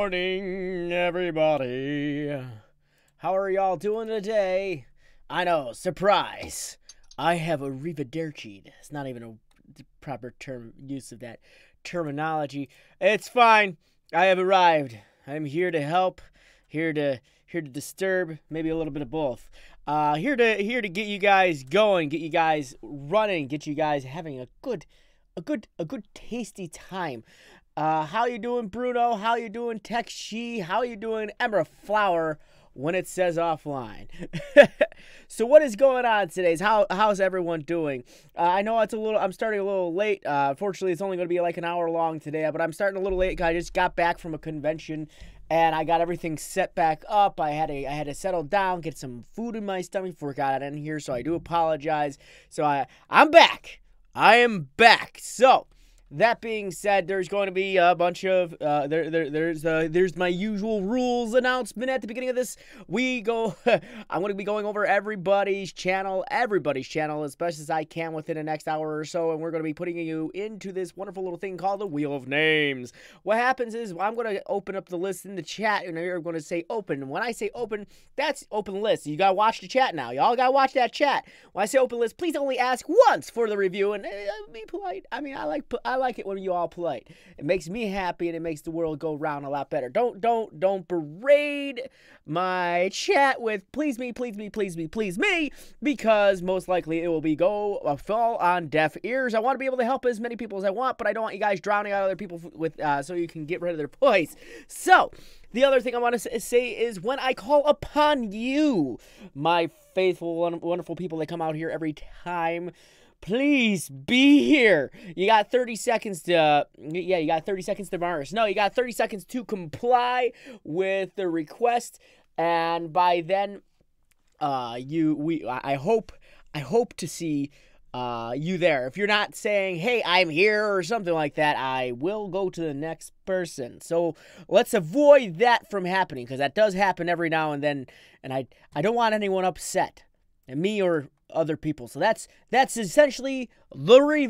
morning, everybody. How are y'all doing today? I know, surprise. I have a arrivederci. It's not even a proper term use of that terminology. It's fine. I have arrived. I'm here to help, here to disturb, maybe a little bit of both. Here to get you guys going, get you guys running, get you guys having a good tasty time. How you doing, Bruno? How you doing, Tech She? How you doing, Emma Flower? When it says offline. So what is going on today? How's everyone doing? I know I'm starting a little late. Unfortunately, it's only going to be like an hour long today, but I'm starting a little late because I just got back from a convention and I got everything set back up. I had to settle down, get some food in my stomach before I got in here, so I do apologize. So I'm back. I am back. So that being said, there's going to be a bunch of there's my usual rules announcement at the beginning of this. I'm going to be going over everybody's channel as best as I can within the next hour or so, and we're going to be putting you into this wonderful little thing called the Wheel of Names. What happens is I'm going to open up the list in the chat, and you're going to say open. And when I say open, that's open list. You got to watch the chat now. Y'all got to watch that chat. When I say open list, please only ask once for the review, and be polite. I mean, I like it when you all polite. It makes me happy and it makes the world go round a lot better. Don't berate my chat with please me, because most likely it will fall on deaf ears. I want to be able to help as many people as I want, but I don't want you guys drowning out other people with so you can get rid of their voice. So the other thing I want to say is when I call upon you, my faithful, wonderful people that come out here every time, please be here. You got 30 seconds to, you got 30 seconds to Mars. No, you got 30 seconds to comply with the request. And by then, I hope to see you there. If you're not saying, hey, I'm here or something like that, I will go to the next person. So let's avoid that from happening, because that does happen every now and then. And I don't want anyone upset, and me or other people. So that's essentially the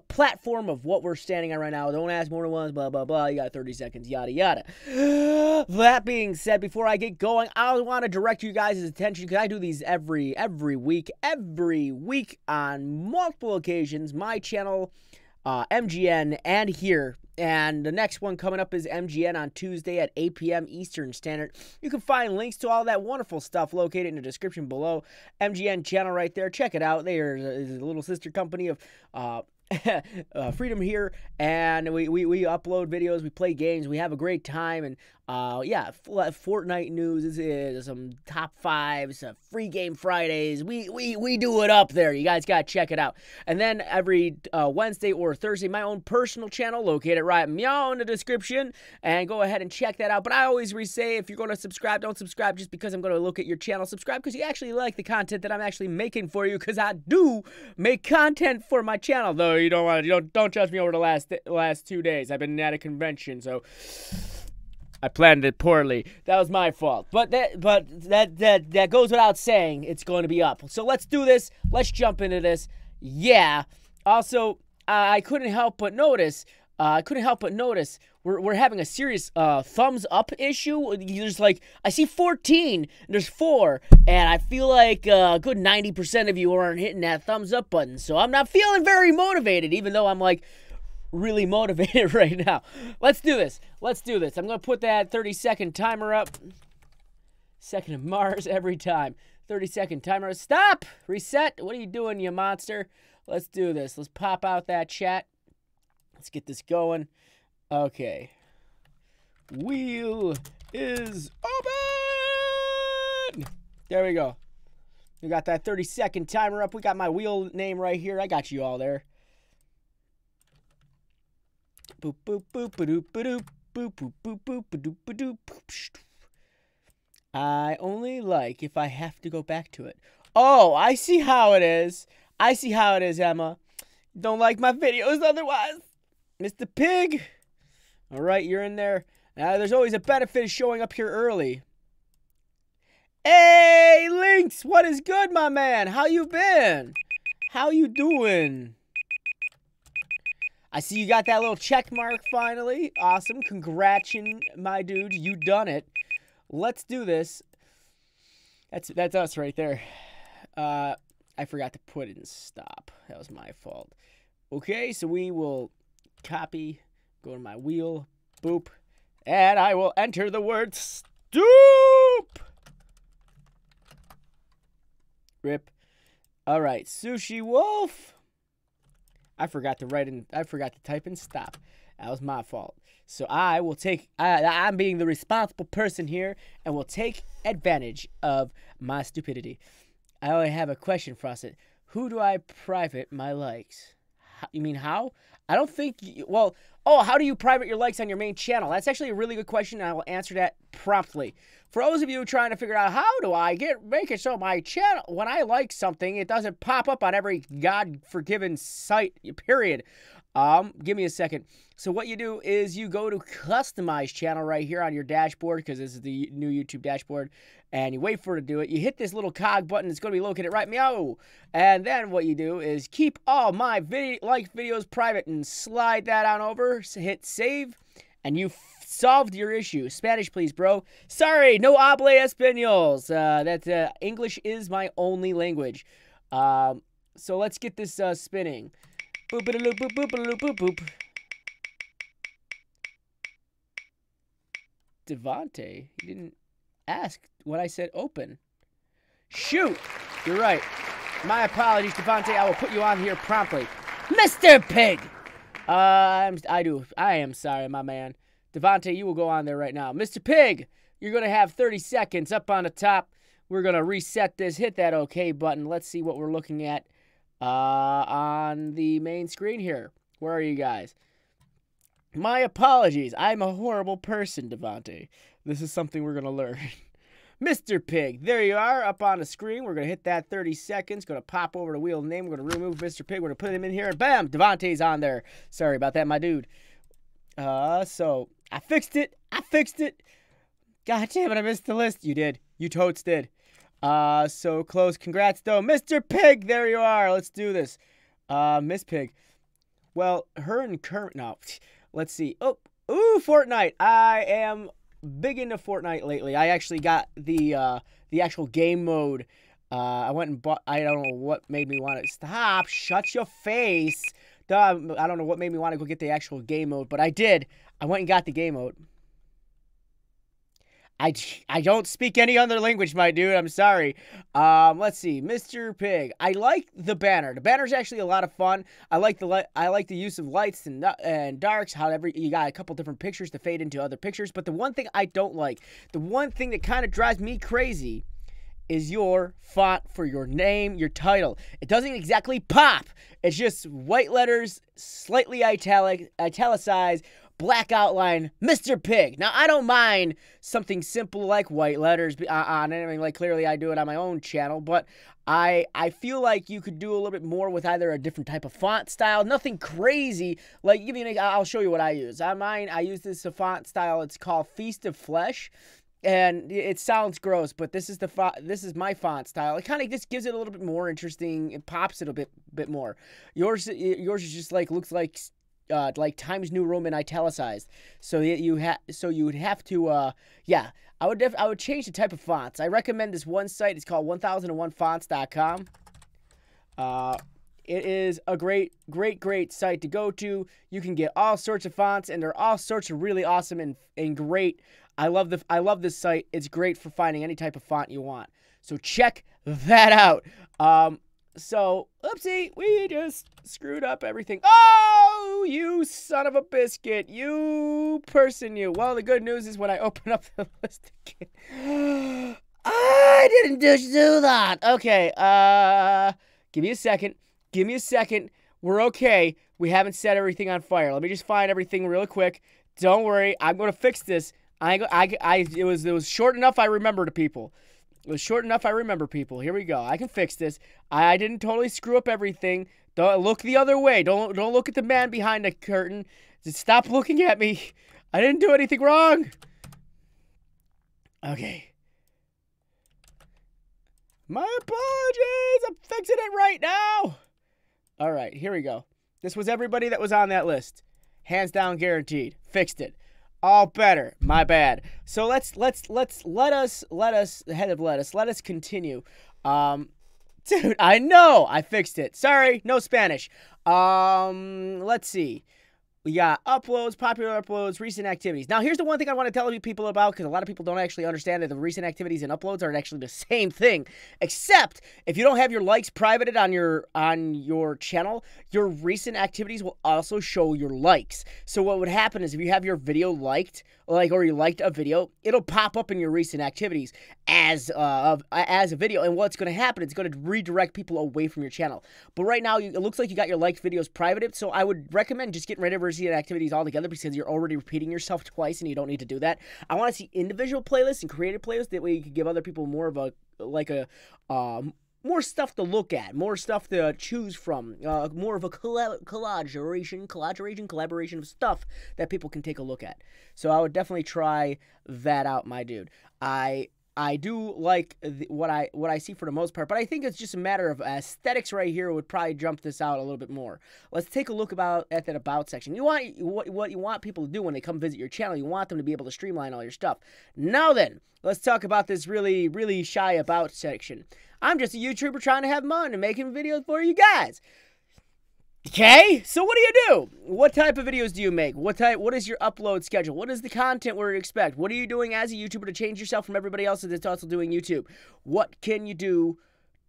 platform of what we're standing on right now. Don't ask more than once, blah blah blah. You got 30 seconds, yada yada. That being said, before I get going, I want to direct you guys' attention, because I do these every week on multiple occasions. My channel, MGN, and here. And the next one coming up is MGN on Tuesday at 8 p.m. Eastern Standard. You can find links to all that wonderful stuff located in the description below. MGN channel right there. Check it out. They are a little sister company of Freedom here, and we upload videos, we play games, we have a great time, and Fortnite news is some top fives, free game Fridays. We do it up there. You guys gotta check it out. And then every Wednesday or Thursday, my own personal channel located right meow in the description, and go ahead and check that out. But I always say, if you're going to subscribe, don't subscribe just because I'm going to look at your channel. Subscribe because you actually like the content that I'm actually making for you, because I do make content for my channel. Though you don't judge me over the last 2 days. I've been at a convention, so I planned it poorly. That was my fault. But that goes without saying. It's going to be up. So let's do this. Let's jump into this. Yeah. Also, I couldn't help but notice. We're having a serious thumbs up issue. There's I see 14, and there's 4, and I feel like a good 90% of you aren't hitting that thumbs up button. So I'm not feeling very motivated, even though I'm really motivated right now. Let's do this. I'm gonna put that 30-second timer up. Second of Mars every time. 30-second timer. Stop. Reset. What are you doing, you monster? Let's do this. Let's pop out that chat. Let's get this going. Okay. Wheel is open! There we go. We got that 30-second timer up. We got my wheel name right here. I got you all there. Boop, boop, boop, ba-doop, ba-doop, boop, boop, boop, boop, ba-doop, ba-doop, boop. I only like if I have to go back to it. Oh, I see how it is. Emma. Don't like my videos otherwise. Mr. Pig. All right, you're in there. There's always a benefit of showing up here early. Hey, Lynx, what is good, my man? How you been? How you doing? I see you got that little check mark finally. Awesome. Congratulations, my dude. You done it. Let's do this. That's us right there. I forgot to put it in stop. That was my fault. Okay, so we will copy, go to my wheel, boop, and I will enter the word stoop. Rip. All right, Sushi Wolf. I forgot to type in stop. That was my fault. So I will take, I'm being the responsible person here and will take advantage of my stupidity. I only have a question, Frosted. Who do I private my likes? You mean how? I don't think, how do you private your likes on your main channel? That's actually a really good question, and I will answer that promptly. For those of you trying to figure out how do I make it so my channel, when I like something, it doesn't pop up on every God-forgiven site, period. Give me a second. So what you do is you go to customize channel right here on your dashboard, because this is the new YouTube dashboard, and you wait for it to do it. You hit this little cog button. It's going to be located right meow. And then what you do is keep all my videos private and slide that on over. Hit save, and you've solved your issue. Spanish, please, bro. Sorry, no habla español. English is my only language. So let's get this spinning. Boop a loop boop boop boop boop boop. Devante, you didn't ask when I said open. Shoot, you're right. My apologies, Devante. I will put you on here promptly, Mr. Pig. I am sorry, my man. Devante, you will go on there right now, Mr. Pig. You're gonna have 30 seconds up on the top. We're gonna reset this. Hit that OK button. Let's see what we're looking at. On the main screen here. Where are you guys? My apologies. I'm a horrible person, Devante. This is something we're going to learn. Mr. Pig, there you are up on the screen. We're going to hit that 30 seconds. Going to pop over the wheel name. We're going to remove Mr. Pig. We're going to put him in here. And bam, Devante's on there. Sorry about that, my dude. So I fixed it. God damn it, I missed the list. You did. You totes did. So close. Congrats, though. Mr. Pig, there you are. Let's do this. Miss Pig. Well, her and Kermit. No. Let's see. Oh, ooh, Fortnite. I am big into Fortnite lately. I actually got the actual game mode. I went and bought. I don't know what made me want to stop. Shut your face. Duh, I don't know what made me want to go get the actual game mode, but I did. I went and got the game mode. I don't speak any other language, my dude. I'm sorry. Let's see, Mr. Pig. I like the banner. The banner's actually a lot of fun. I like the use of lights and darks. However, you got a couple different pictures to fade into other pictures. But the one thing I don't like, the one thing that kind of drives me crazy, is your font for your name, your title. It doesn't exactly pop. It's just white letters, slightly italicized. Black outline, Mr. Pig. Now, I don't mind something simple like white letters on it. I mean, like, clearly I do it on my own channel, but I feel like you could do a little bit more with either a different type of font style. Nothing crazy. Like, I'll show you what I use. On mine, I use this font style. It's called Feast of Flesh. And it sounds gross, but this is my font style. It kind of just gives it a little bit more interesting. It pops it a bit more. Yours is just looks like Times New Roman italicized. So you would have to yeah. I would change the type of fonts. I recommend this one site. It's called 1001fonts.com. It is a great site to go to. You can get all sorts of fonts, and they're all sorts of really awesome and great. I love this site. It's great for finding any type of font you want. So check that out. So, oopsie, we just screwed up everything. Oh, you son of a biscuit. You person, you. Well, the good news is when I open up the list again, I didn't just do that. Okay, give me a second. Give me a second. We're okay. We haven't set everything on fire. Let me just find everything real quick. Don't worry. I'm going to fix this. It was short enough I remember the people. It was short enough I remember people. Here we go. I can fix this. I didn't totally screw up everything. Don't look the other way. Don't look at the man behind the curtain. Just stop looking at me. I didn't do anything wrong. Okay. My apologies. I'm fixing it right now. All right, here we go. This was everybody that was on that list. Hands down guaranteed. Fixed it. All better. My bad. So let us continue. Dude, I know I fixed it. Sorry, no Spanish. Let's see. We got uploads, popular uploads, recent activities. Now, here's the one thing I want to tell you people about, because a lot of people don't actually understand that the recent activities and uploads are actually the same thing. Except, if you don't have your likes privated on your channel, your recent activities will also show your likes. So what would happen is if you have your video liked, or you liked a video, it'll pop up in your recent activities as a video. And what's going to happen, it's going to redirect people away from your channel. But right now, it looks like you got your liked videos privated, so I would recommend just getting rid of recent activities altogether, because you're already repeating yourself twice and you don't need to do that. I want to see individual playlists and creative playlists. That way you can give other people more of more stuff to look at, more stuff to choose from, more of a collaboration of stuff that people can take a look at. So I would definitely try that out, my dude. I do like what I see for the most part, but I think it's just a matter of aesthetics right here would probably jump this out a little bit more. Let's take a look at that about section. You want what you want people to do when they come visit your channel. You want them to be able to streamline all your stuff. Now then, let's talk about this really, really shy about section. I'm just a YouTuber trying to have fun and making videos for you guys. Okay, so what do? What type of videos do you make? What is your upload schedule? What is the content we expect? What are you doing as a YouTuber to change yourself from everybody else that's also doing YouTube? What can you do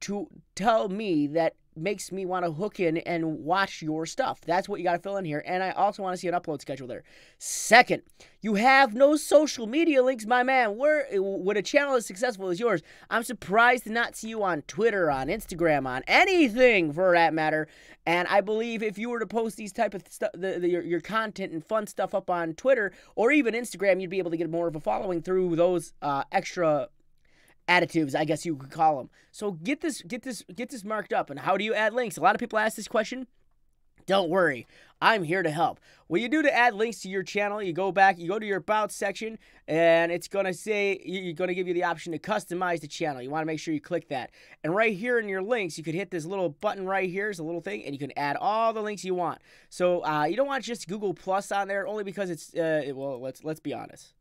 to tell me that makes me want to hook in and watch your stuff? That's what you got to fill in here. And I also want to see an upload schedule there. Second, you have no social media links, my man. When a channel as successful as yours, I'm surprised to not see you on Twitter, on Instagram, on anything for that matter. And I believe if you were to post these type of stuff, your content and fun stuff up on Twitter or even Instagram, you'd be able to get more of a following through those extra additives, I guess you could call them. So get this marked up. And how do you add links? A lot of people ask this question. Don't worry, I'm here to help. What you do to add links to your channel, you go to your About section, and it's going to say, you're going to give you the option to customize the channel. You want to make sure you click that. And right here in your links, you could hit this little button right here, it's a little thing, and you can add all the links you want. So you don't want just Google Plus on there, only because it's, well, let's be honest.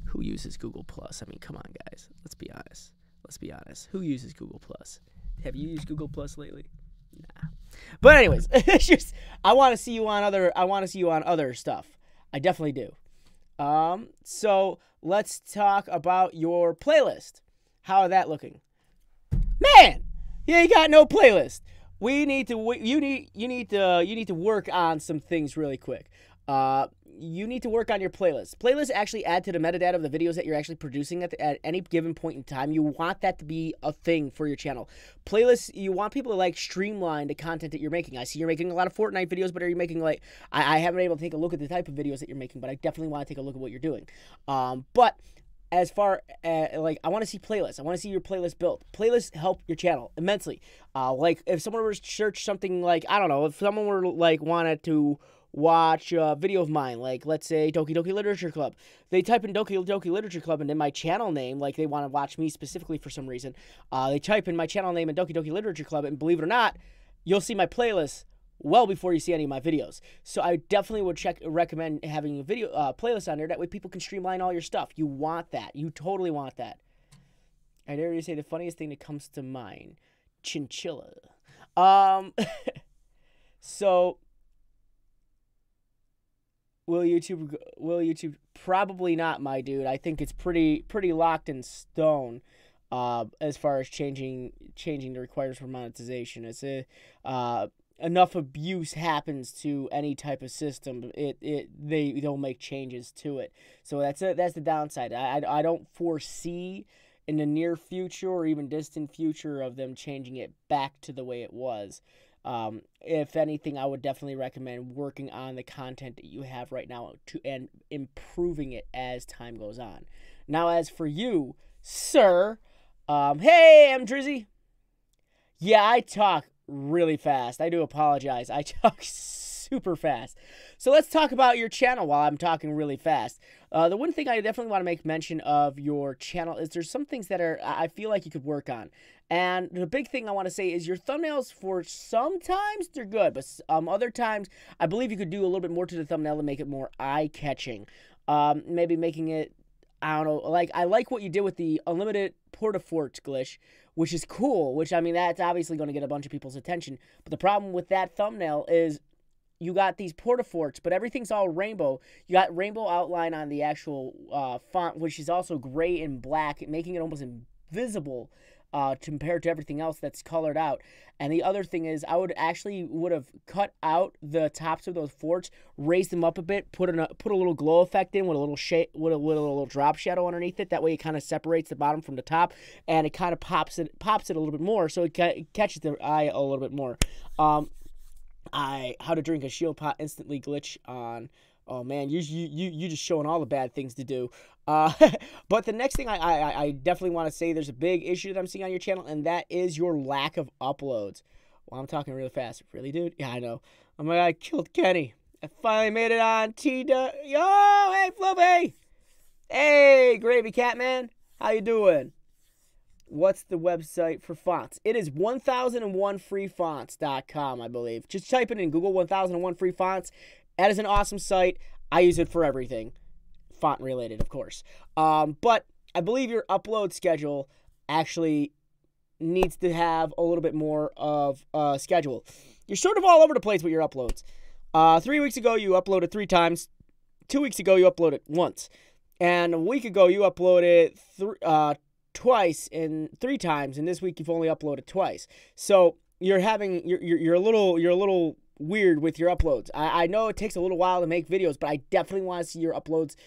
Who uses Google Plus? I mean, come on, guys. Let's be honest. Let's be honest. Who uses Google Plus? Have you used Google Plus lately? Nah. But anyways, it's just I want to see you on other stuff. I definitely do. So let's talk about your playlist. How are that looking? Man, you ain't got no playlist. You need to work on some things really quick. You need to work on your playlist. Playlists actually add to the metadata of the videos that you're actually producing at any given point in time. You want that to be a thing for your channel. Playlists, you want people to like streamline the content that you're making. I see you're making a lot of Fortnite videos, but are you making like, I haven't been able to take a look at the type of videos that you're making, but I definitely want to take a look at what you're doing. But as far as, like, I want to see playlists. I want to see your playlist built. Playlists help your channel immensely. Like, if someone were to search something like, I don't know, if someone were like wanted to watch a video of mine, like let's say Doki Doki Literature Club. They type in Doki Doki Literature Club and then my channel name, like they want to watch me specifically for some reason. They type in my channel name and Doki Doki Literature Club, and believe it or not, you'll see my playlist well before you see any of my videos. So I definitely would recommend having a video playlist on there. That way people can streamline all your stuff. You want that. You totally want that. I dare you to say the funniest thing that comes to mind. Chinchilla. So Will YouTube? Probably not, my dude. I think it's pretty locked in stone as far as changing the requirements for monetization. It's enough abuse happens to any type of system, they'll make changes to it. So that's the downside. I don't foresee in the near future or even distant future of them changing it back to the way it was. If anything, I would definitely recommend working on the content that you have right now and improving it as time goes on. Now, as for you, sir, hey, I'm Drizzy. Yeah, I talk really fast. I do apologize. I talk super fast. So let's talk about your channel while I'm talking really fast. The one thing I definitely want to make mention of your channel is there's some things that I feel like you could work on. And the big thing I want to say is your thumbnails, for sometimes they're good, but other times I believe you could do a little bit more to the thumbnail to make it more eye-catching. Maybe making it, I don't know, like, I like what you did with the unlimited porta-fort glitch, which is cool, which, I mean, that's obviously going to get a bunch of people's attention. But the problem with that thumbnail is you got these porta-forts, but everything's all rainbow. You got rainbow outline on the actual font, which is also gray and black, making it almost invisible compared to everything else that's colored out. And the other thing is, I would have cut out the tops of those forts, raised them up a bit, put a little glow effect in with a little with a little drop shadow underneath it. That way, it kind of separates the bottom from the top, and it kind of pops it a little bit more, so it catches the eye a little bit more. How to drink a shield pot instantly glitch on. Oh man, you just showing all the bad things to do. But the next thing I definitely want to say, there's a big issue that I'm seeing on your channel, and that is your lack of uploads. Well, I'm talking really fast. Really, dude? Yeah, I know. Oh my God, I killed Kenny. I finally made it on Yo, hey, Fluffy. Hey, Gravy Cat Man. How you doing? What's the website for fonts? It is 1001freefonts.com, I believe. Just type it in Google, 1001 free fonts. That is an awesome site. I use it for everything. Font related, of course. But I believe your upload schedule actually needs to have a little bit more of a schedule. You're sort of all over the place with your uploads. 3 weeks ago, you uploaded 3 times. 2 weeks ago, you uploaded once. And a week ago, you uploaded twice and 3 times. And this week, you've only uploaded twice. So you're a little weird with your uploads. I know it takes a little while to make videos, but I definitely want to see your uploads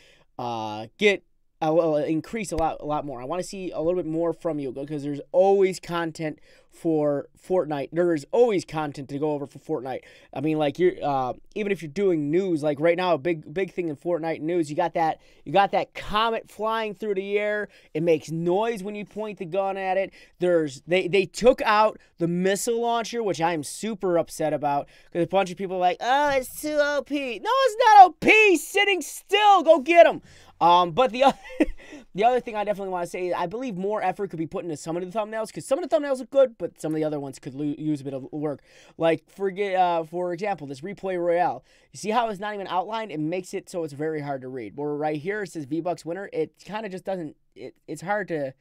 increase a lot more. I want to see a little bit more from you, because there's always content for Fortnite. There is always content to go over for Fortnite. I mean, like, you're even if you're doing news, like right now, a big thing in Fortnite news, you got that comet flying through the air. It makes noise when you point the gun at it. They took out the missile launcher, which I am super upset about, because a bunch of people are like, oh, it's too OP. No, it's not OP. Sitting still. Go get them. But the other thing I definitely want to say is I believe more effort could be put into some of the thumbnails, because some of the thumbnails look good, but some of the other ones could use a bit of work. Like, for example, this replay royale. You see how it's not even outlined? It makes it so it's very hard to read. Where right here it says V-Bucks winner, it kind of just doesn't. It's hard to.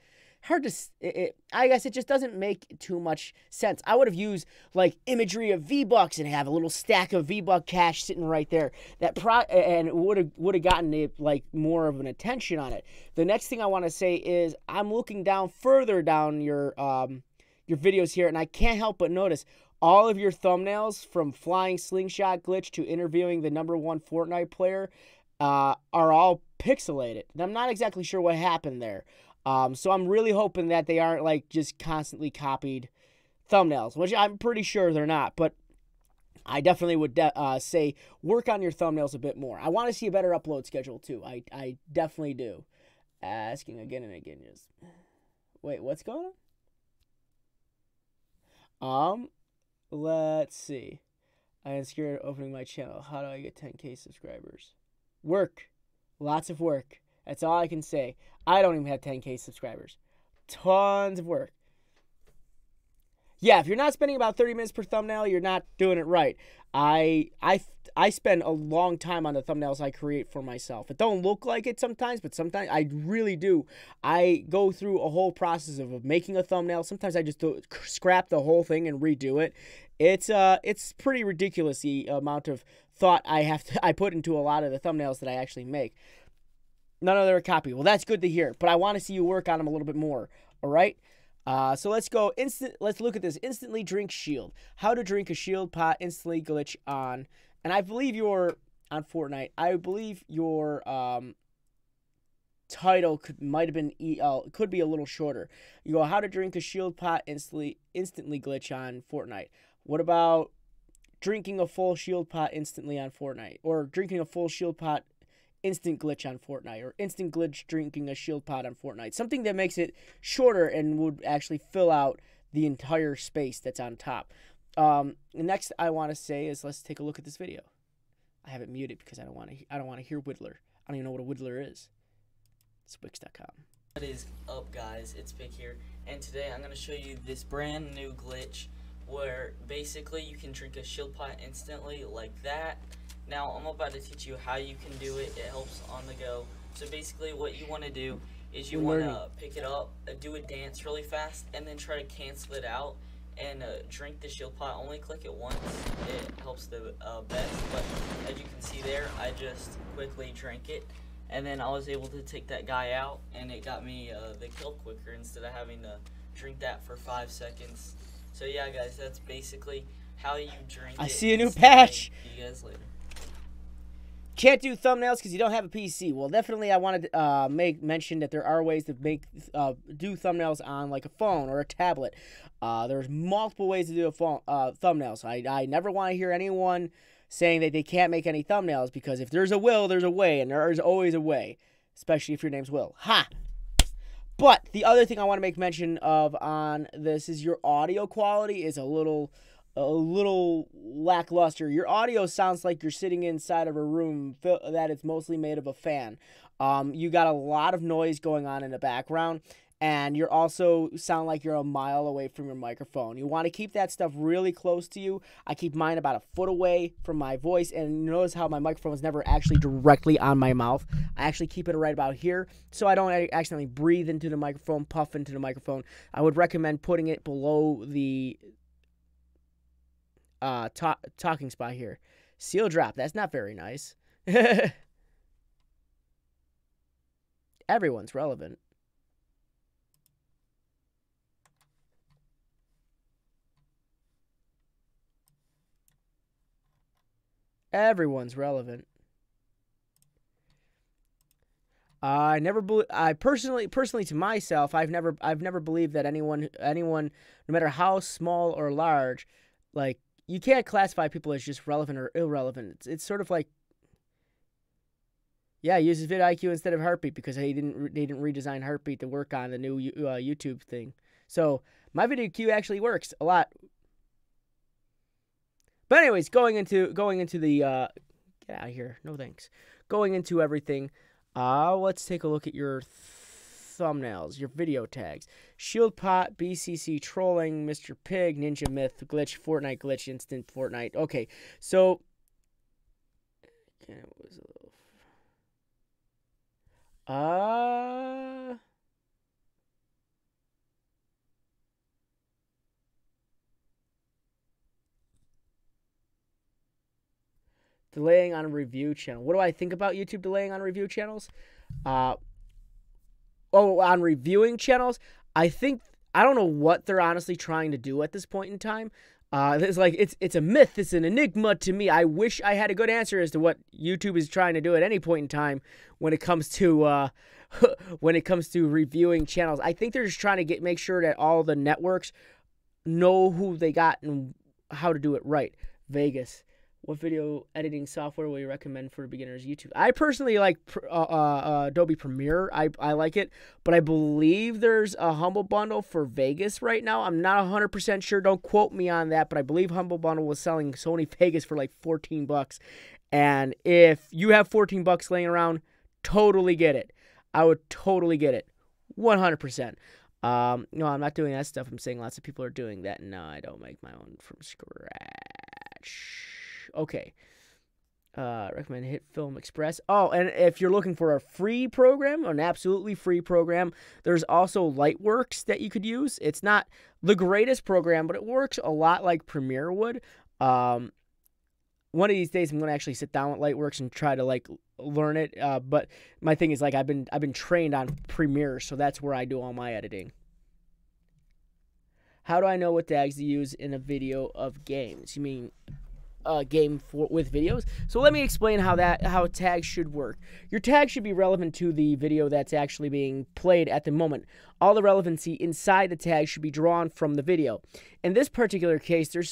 I guess it just doesn't make too much sense. I would have used like imagery of V-Bucks and have a little stack of V-Buck cash sitting right there. And would have gotten it like more of an attention on it. The next thing I want to say is I'm looking further down your videos here, and I can't help but notice all of your thumbnails, from flying slingshot glitch to interviewing the #1 Fortnite player, are all pixelated. And I'm not exactly sure what happened there. So I'm really hoping that they aren't like just constantly copied thumbnails, which I'm pretty sure they're not. But I definitely would say work on your thumbnails a bit more. I want to see a better upload schedule too. I definitely do. Asking again and again. Just wait, what's going on? Let's see. I am scared of opening my channel. How do I get 10K subscribers? Work. Lots of work. That's all I can say. I don't even have 10K subscribers. Tons of work. Yeah, if you're not spending about 30 minutes per thumbnail, you're not doing it right. I spend a long time on the thumbnails I create for myself. It don't look like it sometimes, but sometimes I really do. I go through a whole process of making a thumbnail. Sometimes I just scrap the whole thing and redo it. It's pretty ridiculous the amount of thought I put into a lot of the thumbnails that I actually make. None of them are copy. Well, that's good to hear, but I want to see you work on them a little bit more. All right. So let's go. Let's look at this. Instantly drink shield. How to drink a shield pot instantly glitch on. And I believe you're on Fortnite. I believe your title might have been could be a little shorter. You go, how to drink a shield pot instantly glitch on Fortnite. What about drinking a full shield pot instantly on Fortnite, or drinking a full shield pot instant glitch on Fortnite, or instant glitch drinking a shield pot on Fortnite? Something that makes it shorter and would actually fill out the entire space that's on top. Next I want to say is let's take a look at this video. I have it muted because I don't want to hear Whittler. I don't even know what a Whittler is. It's Wix.com. What is up, guys? It's Pick here, and today I'm going to show you this brand new glitch where basically you can drink a shield pot instantly like that. Now I'm about to teach you how you can do it. It helps on the go. So basically what you want to do is you want to pick it up, do a dance really fast, and then try to cancel it out and drink the shield pot. Only click it once. It helps the best, but as you can see there, I just quickly drank it, and then I was able to take that guy out, and it got me the kill quicker instead of having to drink that for 5 seconds. So yeah, guys, that's basically how you drink it. I see a new patch. See you guys later. Can't do thumbnails because you don't have a PC. Well, definitely I wanted to make mention that there are ways to make do thumbnails on like a phone or a tablet. There's multiple ways to do a phone thumbnails. I never want to hear anyone saying that they can't make any thumbnails, because if there's a will, there's a way, and there is always a way, especially if your name's Will. Ha! But the other thing I want to make mention of on this is your audio quality is a little lackluster. Your audio sounds like you're sitting inside of a room that is mostly made of a fan. You got a lot of noise going on in the background, and you're also sound like you're a mile away from your microphone. You want to keep that stuff really close to you. I keep mine about a foot away from my voice, and notice how my microphone is never actually directly on my mouth. I actually keep it right about here, so I don't accidentally breathe into the microphone, puff into the microphone. I would recommend putting it below the talking spot here. Seal drop. That's not very nice. Everyone's relevant. Everyone's relevant. I personally to myself, I've never believed that anyone, no matter how small or large, like, you can't classify people as just relevant or irrelevant. It's sort of like, yeah, uses vidIQ instead of Heartbeat because they didn't redesign Heartbeat to work on the new YouTube thing. So my vidIQ actually works a lot. But anyways, going into the get out of here. No thanks. Going into everything. Let's take a look at your thumbnails, your video tags. Shield pot, BCC trolling, Mr. Pig, Ninja Myth, glitch, Fortnite glitch, instant Fortnite. Okay, so it was a little delaying on a review channel. What do I think about YouTube delaying on review channels? On reviewing channels, I don't know what they're honestly trying to do at this point in time. It's a myth, it's an enigma to me. I wish I had a good answer as to what YouTube is trying to do at any point in time when it comes to reviewing channels. I think they're just trying to make sure that all the networks know who they got and how to do it right. Vegas. What video editing software will you recommend for beginners? YouTube. I personally like Adobe Premiere. I like it, but I believe there's a Humble Bundle for Vegas right now. I'm not 100% sure. Don't quote me on that, but I believe Humble Bundle was selling Sony Vegas for like $14. And if you have $14 laying around, totally get it. I would totally get it. 100%. No, I'm not doing that stuff. I'm saying lots of people are doing that. No, I don't make my own from scratch. Okay. Recommend Hit Film Express. Oh, and if you're looking for a free program, an absolutely free program, there's also Lightworks that you could use. It's not the greatest program, but it works a lot like Premiere would. One of these days, I'm going to actually sit down with Lightworks and try to like learn it. But my thing is, like, I've been trained on Premiere, so that's where I do all my editing. How do I know what tags to use in a video of games? You mean game with videos? So let me explain how tags should work. Your tag should be relevant to the video that's actually being played at the moment. All the relevancy inside the tag should be drawn from the video. In this particular case, there's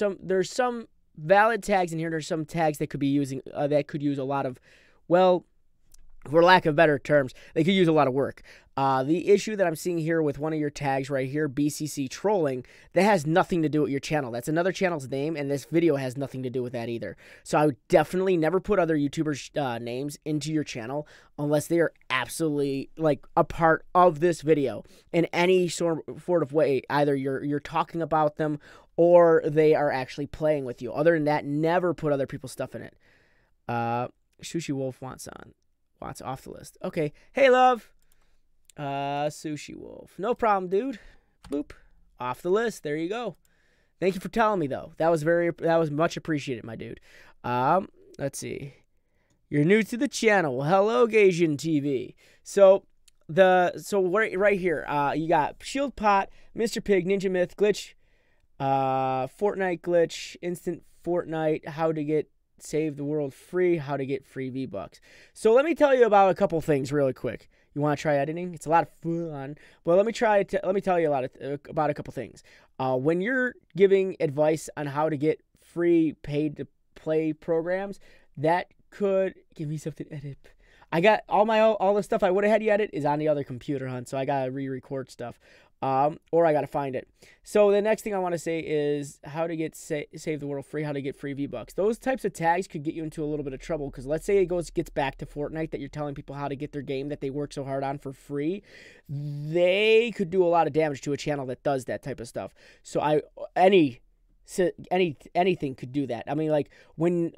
some valid tags in here. There's some tags that could be using that could use a lot of, well, for lack of better terms, they could use a lot of work. The issue that I'm seeing here with one of your tags right here, BCC trolling, that has nothing to do with your channel. That's another channel's name, and this video has nothing to do with that either. So I would definitely never put other YouTubers' names into your channel unless they are absolutely like a part of this video in any sort of way. Either you're talking about them or they are actually playing with you. Other than that, never put other people's stuff in it. Sushi Wolf wants off the list. Okay. Hey, love. Sushi Wolf. No problem, dude. Boop. Off the list. There you go. Thank you for telling me, though. That was much appreciated, my dude. Let's see. You're new to the channel. Hello, Gasian TV. So right here, you got Shield Pot, Mr. Pig, Ninja Myth, Glitch, Fortnite Glitch, Instant Fortnite, how to get Save the World free, how to get free V-Bucks. So let me tell you about a couple things really quick. You want to try editing? It's a lot of fun. Well, let me tell you about a couple things. When you're giving advice on how to get free paid to play programs, that could give me something to edit. I got all the stuff I would have had you edit is on the other computer, hon. So I gotta re-record stuff. Or I gotta find it. So the next thing I want to say is how to get Save the World free, how to get free V-Bucks. Those types of tags could get you into a little bit of trouble because let's say it gets back to Fortnite that you're telling people how to get their game that they work so hard on for free. They could do a lot of damage to a channel that does that type of stuff. So anything could do that. I mean, like when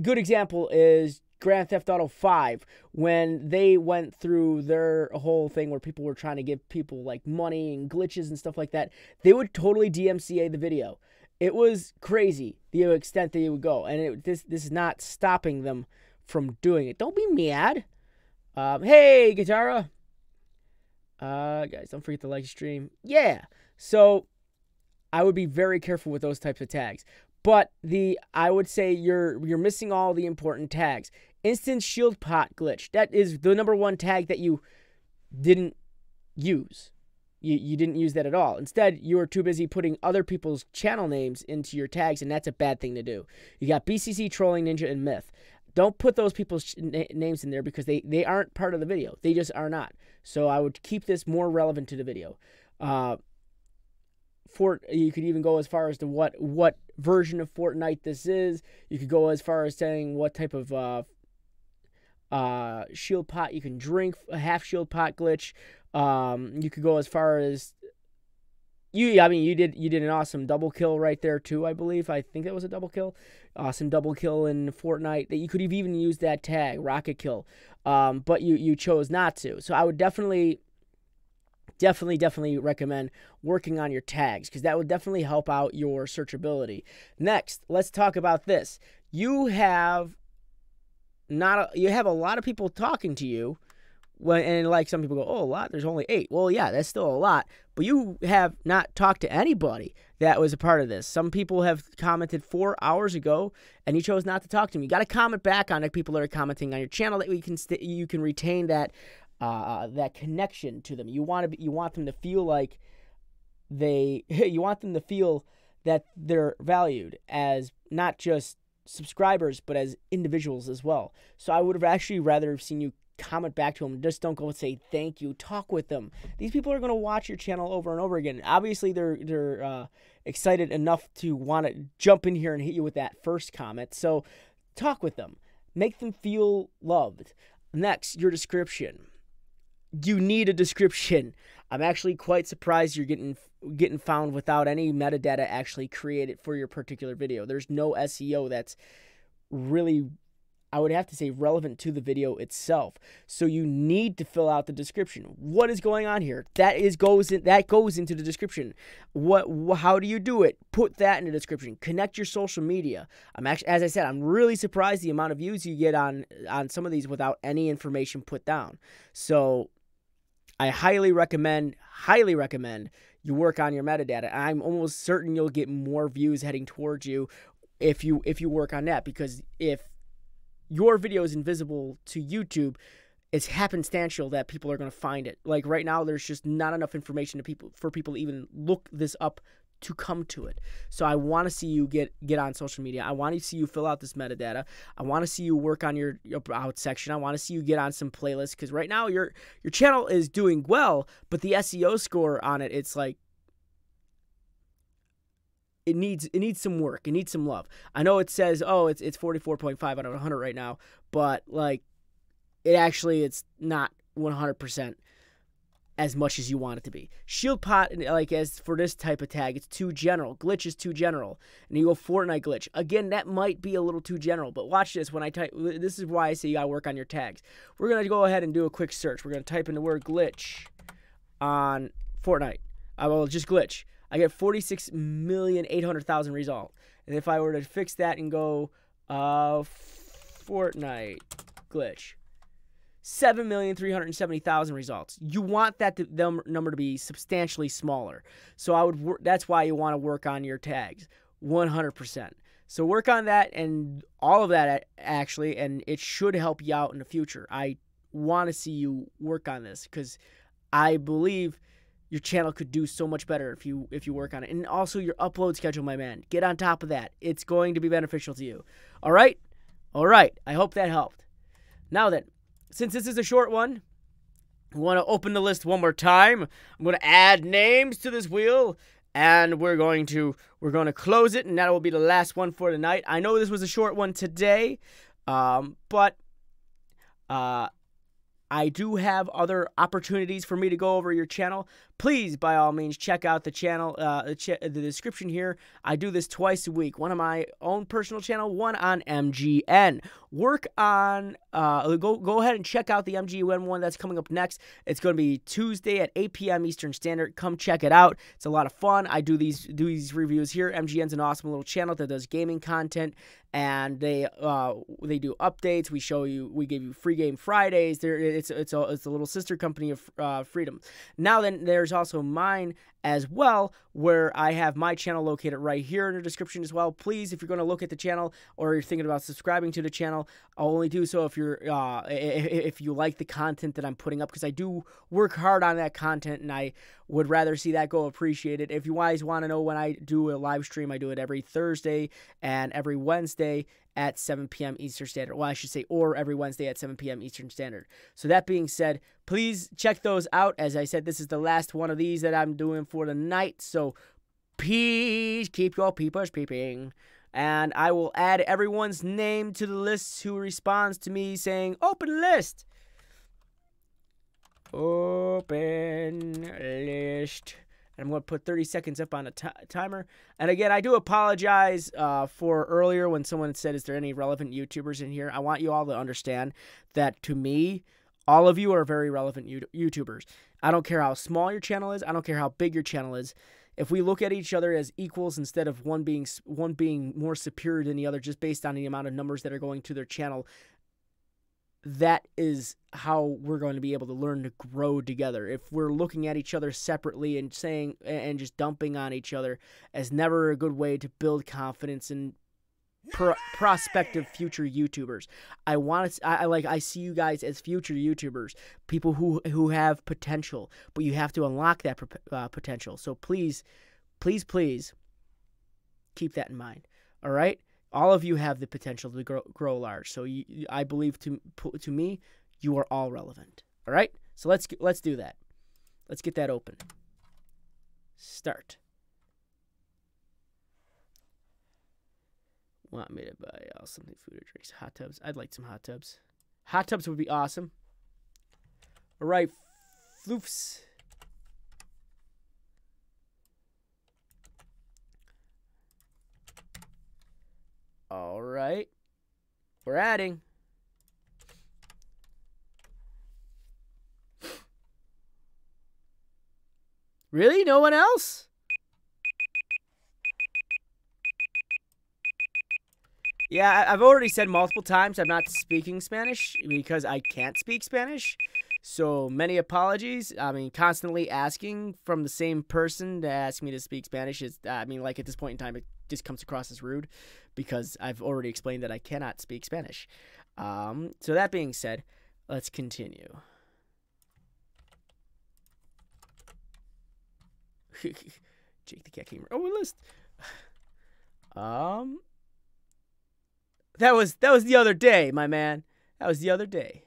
good example is Grand Theft Auto 5, when they went through their whole thing where people were trying to give people like money and glitches and stuff like that, they would totally DMCA the video. It was crazy the extent that they would go, and this is not stopping them from doing it. Don't be mad. Hey, Guitarra. Guys, don't forget to like stream. Yeah. So I would be very careful with those types of tags. But I would say you're missing all the important tags. Instant Shield Pot Glitch. That is the #1 tag that you didn't use. You didn't use that at all. Instead, you were too busy putting other people's channel names into your tags, and that's a bad thing to do. You got BCC, Trolling, Ninja, and Myth. Don't put those people's names in there because they aren't part of the video. They just are not. So I would keep this more relevant to the video. You could even go as far as to what version of Fortnite this is. You could go as far as saying what type of shield pot you can drink, a half shield pot glitch. You could go as far as you did an awesome double kill right there too, I believe. I think that was a double kill. Awesome double kill in Fortnite. That you could have even used that tag, rocket kill. But you chose not to. So I would definitely recommend working on your tags because that would definitely help out your searchability. Next, let's talk about this. You have a lot of people talking to you, and like some people go, oh, a lot? There's only 8. Well, yeah, that's still a lot, but you have not talked to anybody that was a part of this. Some people have commented 4 hours ago, and you chose not to talk to them. You got to comment back on the people that are commenting on your channel that you can retain that connection to them. You want them to feel like you want them to feel that they're valued as not just subscribers but as individuals as well. So I would have actually rather have seen you comment back to them. Just don't go and say thank you. Talk with them. These people are going to watch your channel over and over again. Obviously they're excited enough to want to jump in here and hit you with that first comment. So talk with them. Make them feel loved. Next, your description. You need a description. I'm actually quite surprised you're getting found without any metadata actually created for your particular video. There's no SEO that's really, I would have to say, relevant to the video itself. So you need to fill out the description. What is going on here? That goes into the description. How do you do it? Put that in the description. Connect your social media. As I said, I'm really surprised the amount of views you get on some of these without any information put down. So I highly recommend you work on your metadata. I'm almost certain you'll get more views heading towards you if you work on that, because if your video is invisible to YouTube, it's happenstantial that people are going to find it. Like right now, there's just not enough information for people to even look this up to come to it. So I want to see you get on social media. I want to see you fill out this metadata. I want to see you work on your about section. I want to see you get on some playlists, because right now your channel is doing well, but the SEO score on it, it's like it needs some work. It needs some love. I know it says, oh, it's 44.5 out of 100 right now, but like it's not 100% as much as you want it to be. Shield pot, like as for this type of tag, it's too general. Glitch is too general. And you go Fortnite glitch. Again, that might be a little too general, but watch this. When I type, this is why I say you gotta work on your tags. We're gonna go ahead and do a quick search. We're gonna type in the word glitch on Fortnite. I will just glitch. I get 46,800,000 result. And if I were to fix that and go Fortnite glitch, 7,370,000 results. You want that number to be substantially smaller. So that's why you want to work on your tags 100%. So work on that and all of that actually, and it should help you out in the future. I want to see you work on this because I believe your channel could do so much better if you work on it. And also your upload schedule, my man. Get on top of that. It's going to be beneficial to you. All right? All right. I hope that helped. Now then, since this is a short one, I want to open the list one more time. I'm going to add names to this wheel, and we're going to close it, and that will be the last one for tonight. I know this was a short one today, but I do have other opportunities for me to go over your channel. Please, by all means, check out the channel, the description here. I do this twice a week. One on my own personal channel, one on MGN. Work on, go ahead and check out the MGN one that's coming up next. It's going to be Tuesday at 8 p.m. Eastern Standard. Come check it out. It's a lot of fun. I do these reviews here. MGN's an awesome little channel that does gaming content, and they do updates. We give you free game Fridays. It's a little sister company of Freedom. Now then, there's also mine as well, where I have my channel located right here in the description as well. Please, if you're going to look at the channel or you're thinking about subscribing to the channel, I'll only do so if you like the content that I'm putting up, because I do work hard on that content and I would rather see that go appreciated. If you guys want to know when I do a live stream, I do it every Thursday and every Wednesday at 7 p.m. Eastern Standard. Well, I should say, or every Wednesday at 7 p.m. Eastern Standard. So that being said, please check those out. As I said, this is the last one of these that I'm doing for the night. So please keep your peepers peeping. And I will add everyone's name to the list who responds to me saying, open list. Open list. And I'm going to put 30 seconds up on a timer. And again, I do apologize for earlier when someone said, is there any relevant YouTubers in here? I want you all to understand that to me, all of you are very relevant YouTubers. I don't care how small your channel is. I don't care how big your channel is. If we look at each other as equals instead of one being more superior than the other just based on the amount of numbers that are going to their channel, that is how we're going to be able to learn to grow together. If we're looking at each other separately and saying and just dumping on each other, as never a good way to build confidence in prospective future YouTubers. I see you guys as future YouTubers, people who have potential, but you have to unlock that potential. So please keep that in mind. All right. All of you have the potential to grow large. So I believe to me, you are all relevant. All right. So let's do that. Let's get that open. Start. Want me to buy something, food or drinks, hot tubs? I'd like some hot tubs. Hot tubs would be awesome. All right, floofs. All right, we're adding. Really? No one else? Yeah, I've already said multiple times I'm not speaking Spanish because I can't speak Spanish. So many apologies. I mean, constantly asking from the same person to ask me to speak Spanish is, like at this point in time, it just comes across as rude because I've already explained that I cannot speak Spanish. So that being said, let's continue. Jake the Cat Gamer. Oh, list. That was the other day, my man. That was the other day.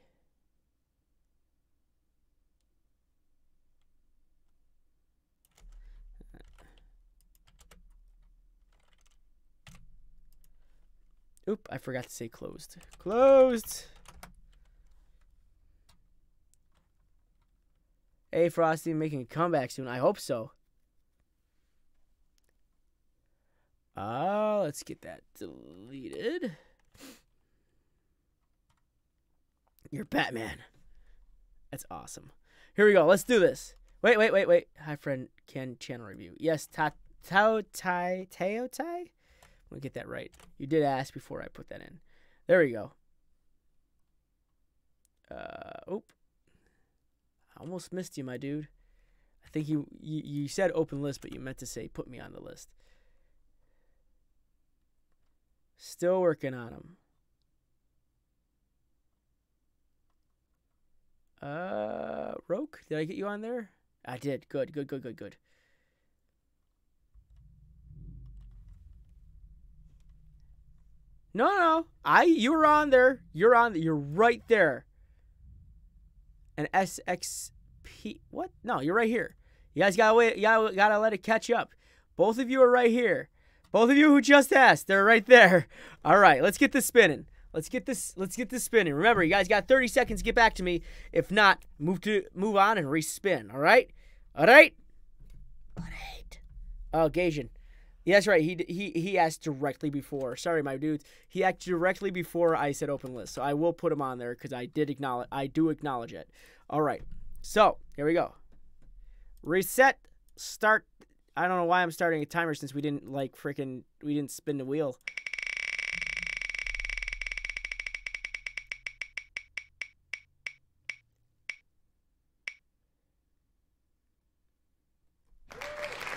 Oop, I forgot to say closed. Closed. Hey, Frosty, making a comeback soon. I hope so. Let's get that deleted. You're Batman. That's awesome. Here we go. Let's do this. Wait. Hi, friend. Ken channel review. Yes, Tao Tai. I'm gonna get that right. You did ask before I put that in. There we go. Oop. I almost missed you, my dude. I think you said open list, but you meant to say put me on the list. Still working on them. Roke, did I get you on there? I did. Good. No. You were on there. You're right there. And SXP. What? No, you're right here. You guys gotta wait. You gotta let it catch up. Both of you are right here. Both of you who just asked, they're right there. All right, let's get this spinning. Let's get this spinning. Remember, you guys got 30 seconds to get back to me. If not, move on and respin. All right. Oh, Gajan. Yeah, that's right. He asked directly before. Sorry, my dudes. He asked directly before I said open list. So I will put him on there because I do acknowledge it. All right. So here we go. Reset. Start. I don't know why I'm starting a timer since we didn't spin the wheel.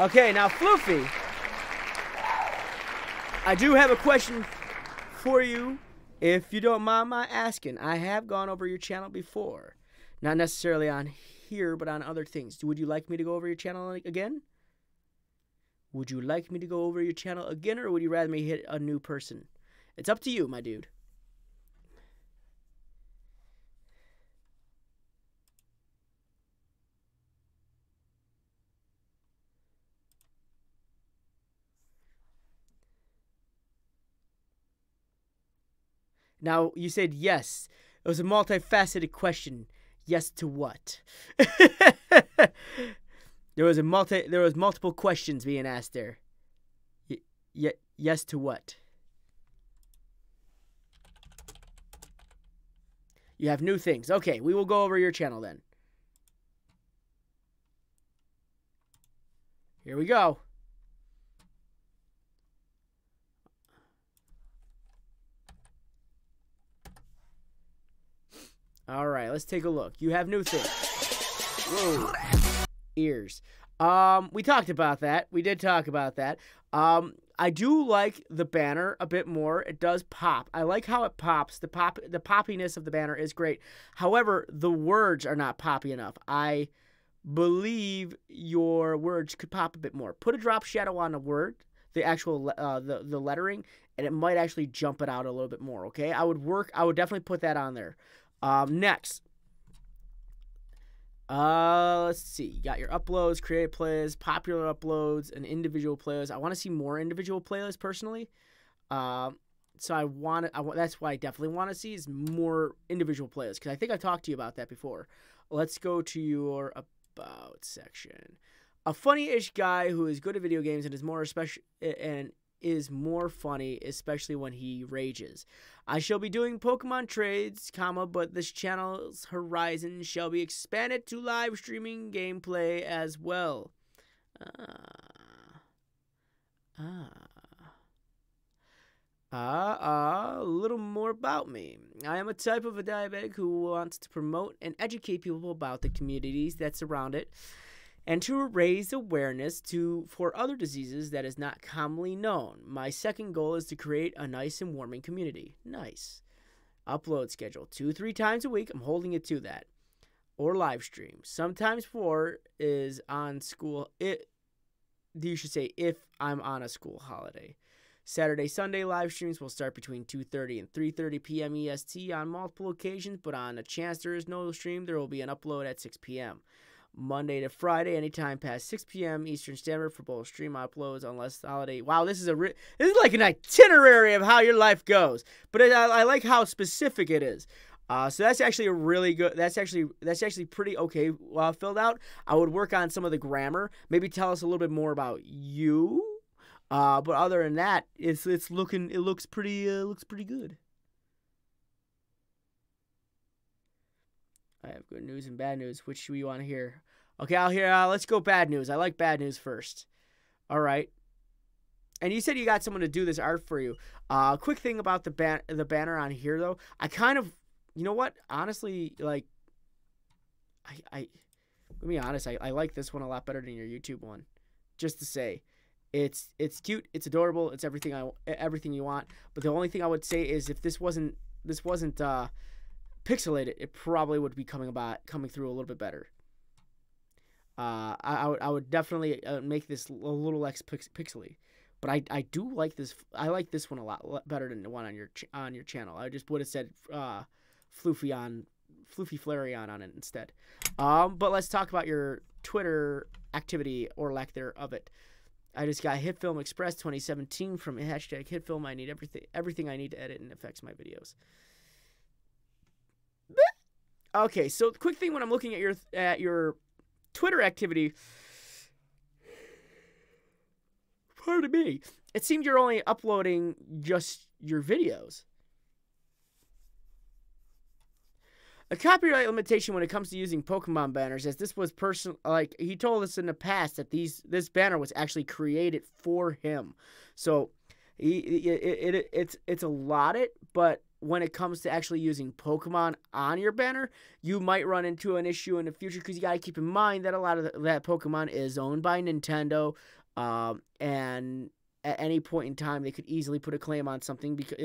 Okay, now Floofy, I do have a question for you, if you don't mind my asking. I have gone over your channel before. Not necessarily on here, but on other things. Would you like me to go over your channel again? Would you like me to go over your channel again, or would you rather me hit a new person? It's up to you, my dude. Now, you said yes. It was a multifaceted question. Yes to what? There was multiple questions being asked there. Yes to what? You have new things. Okay, we will go over your channel then. Here we go. All right, let's take a look. You have new things. Whoa. Ears. We talked about that. We did talk about that. I do like the banner a bit more. It does pop. I like how it pops. The poppiness of the banner is great. However, the words are not poppy enough. I believe your words could pop a bit more. Put a drop shadow on the word, the actual the lettering, and it might actually jump it out a little bit more. Okay, I would definitely put that on there. Next. Let's see. You got your uploads, created playlists, popular uploads, and individual playlists. I want to see more individual playlists personally. So that's what I definitely want to see is more individual playlists, because I think I talked to you about that before. Let's go to your about section. A funny-ish guy who is good at video games and is more funny, especially when he rages. I shall be doing Pokemon trades, but this channel's horizon shall be expanded to live streaming gameplay as well. A little more about me. I am a type of a diabetic who wants to promote and educate people about the communities that surround it, and to raise awareness for other diseases that is not commonly known. My second goal is to create a nice and warming community. Nice. Upload schedule 2-3 times a week. I'm holding it to that. Or live stream. Sometimes 4 is on school. you should say if I'm on a school holiday. Saturday, Sunday live streams will start between 2:30 and 3:30 p.m. EST on multiple occasions, but on a chance there is no stream, there will be an upload at 6 p.m. Monday to Friday, anytime past 6 p.m. Eastern Standard for both stream uploads, unless the holiday. Wow, this is like an itinerary of how your life goes. But I like how specific it is. So that's actually a really good. That's actually pretty okay filled out. I would work on some of the grammar. Maybe tell us a little bit more about you. But other than that, it looks pretty good. I have good news and bad news. Which do we want to hear? Okay, I'll hear. Let's go bad news. I like bad news first. All right. And you said you got someone to do this art for you. Quick thing about the banner on here though. I kind of, you know what? Honestly, like, let me be honest. I like this one a lot better than your YouTube one. Just to say, it's cute. It's adorable. It's everything you want. But the only thing I would say is if this wasn't pixelated, it probably would be coming through a little bit better. I would definitely make this a little less pixely, but I do like this. I like this one a lot better than the one on your channel. I just would have said Floofy Flareon on it instead. But let's talk about your Twitter activity or lack thereof it. I just got HitFilm Express 2017 from #HitFilm. I need everything I need to edit and affects my videos. Okay, so quick thing when I'm looking at your Twitter activity, pardon me, it seemed you're only uploading just your videos. A copyright limitation when it comes to using Pokemon banners, as this was like he told us in the past that this banner was actually created for him. So it's allotted, but when it comes to actually using Pokemon on your banner, you might run into an issue in the future because you got to keep in mind that a lot of that Pokemon is owned by Nintendo, and at any point in time they could easily put a claim on something because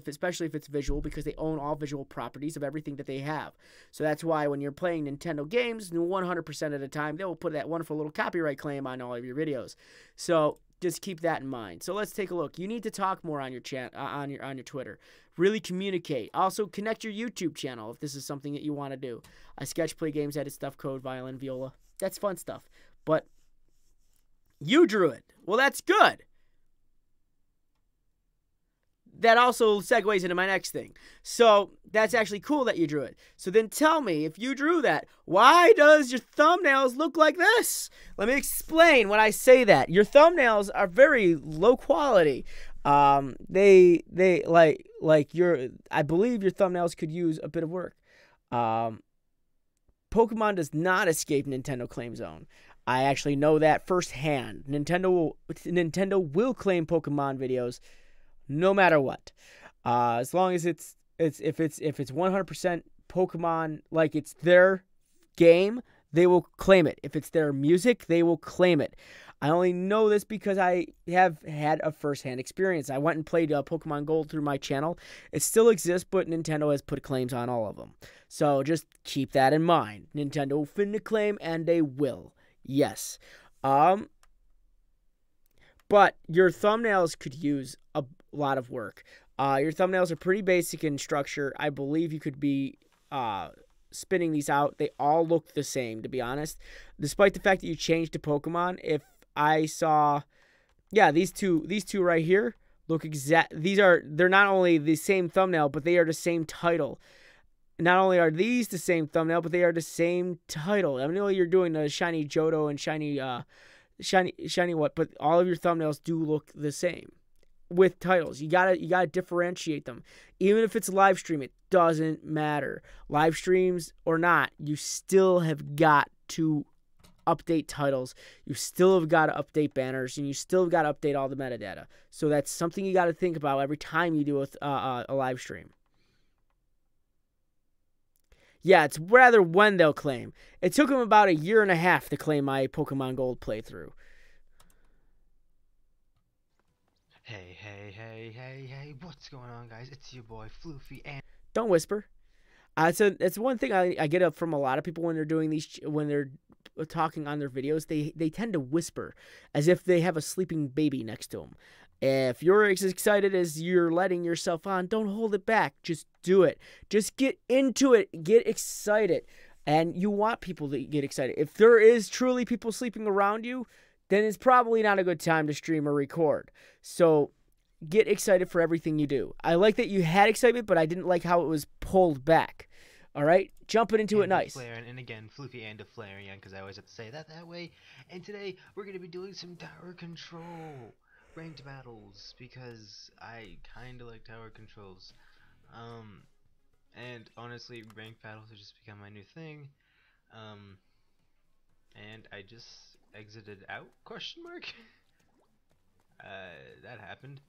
especially if it's visual, because they own all visual properties of everything that they have. So that's why when you're playing Nintendo games, 100% of the time they will put that wonderful little copyright claim on all of your videos. So just keep that in mind. So let's take a look. You need to talk more on your on your Twitter. Really communicate. Also connect your YouTube channel if this is something that you want to do. I sketch, play games, edit stuff, code, violin, viola. That's fun stuff. But you drew it. Well, that's good. That also segues into my next thing. So that's actually cool that you drew it. So then tell me, if you drew that, why does your thumbnails look like this? Let me explain when I say that. Your thumbnails are very low quality. They like I believe your thumbnails could use a bit of work. Pokemon does not escape Nintendo claim zone. I actually know that firsthand. Nintendo will claim Pokemon videos no matter what. As long as if it's 100% Pokemon, like it's their game, they will claim it. If it's their music, they will claim it. I only know this because I have had a first-hand experience. I went and played Pokemon Gold through my channel. It still exists, but Nintendo has put claims on all of them. So just keep that in mind. Nintendo will finna claim, and they will. Yes. But your thumbnails could use a lot of work. Your thumbnails are pretty basic in structure. I believe you could be spinning these out. They all look the same, to be honest. Despite the fact that you changed to Pokemon, if I saw, yeah, these two right here look exact. They're not only the same thumbnail, but they are the same title. Not only are these the same thumbnail, but they are the same title. I know you're doing the shiny Johto and shiny what, but all of your thumbnails do look the same with titles. You gotta differentiate them. Even if it's live stream, it doesn't matter. Live streams or not, you still have got to update titles. You still have got to update banners, and you still have got to update all the metadata. So that's something you got to think about every time you do a live stream. Yeah, it's rather when they'll claim. It took them about 1.5 years to claim my Pokemon Gold playthrough. Hey, what's going on, guys? It's your boy, Floofy, and... Don't whisper. So it's one thing I get up from a lot of people when they're doing these, when they're talking on their videos, they tend to whisper as if they have a sleeping baby next to them. If you're as excited as you're letting yourself on, don't hold it back. Just do it. Just get into it. Get excited. And you want people to get excited. If there is truly people sleeping around you, then it's probably not a good time to stream or record. So get excited for everything you do. I like that you had excitement, but I didn't like how it was pulled back. All right? Jumping into it nice. And again, Floofy and Flareon, because I always have to say that way. And today, we're going to be doing some tower control ranked battles, because I kind of like tower controls. And honestly, ranked battles have just become my new thing. And I just exited out, question mark? That happened.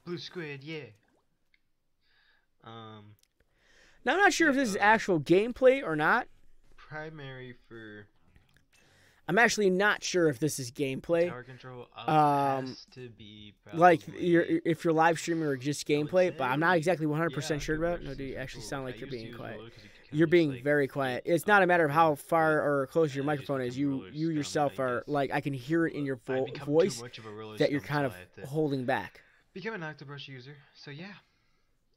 Blue squid, yeah. Now, I'm not sure if this is actual gameplay or not. Primary for... I'm actually not sure if this is gameplay. Tower control has to be like if you're live streaming or just gameplay, but I'm not exactly 100% sure about it. No, do you actually sound like you're being quiet? You're being very quiet. It's not a matter of how far or close your microphone is. You yourself are, like, I can hear it in your voice that you're kind of holding back. Become an Octobrush user, so yeah,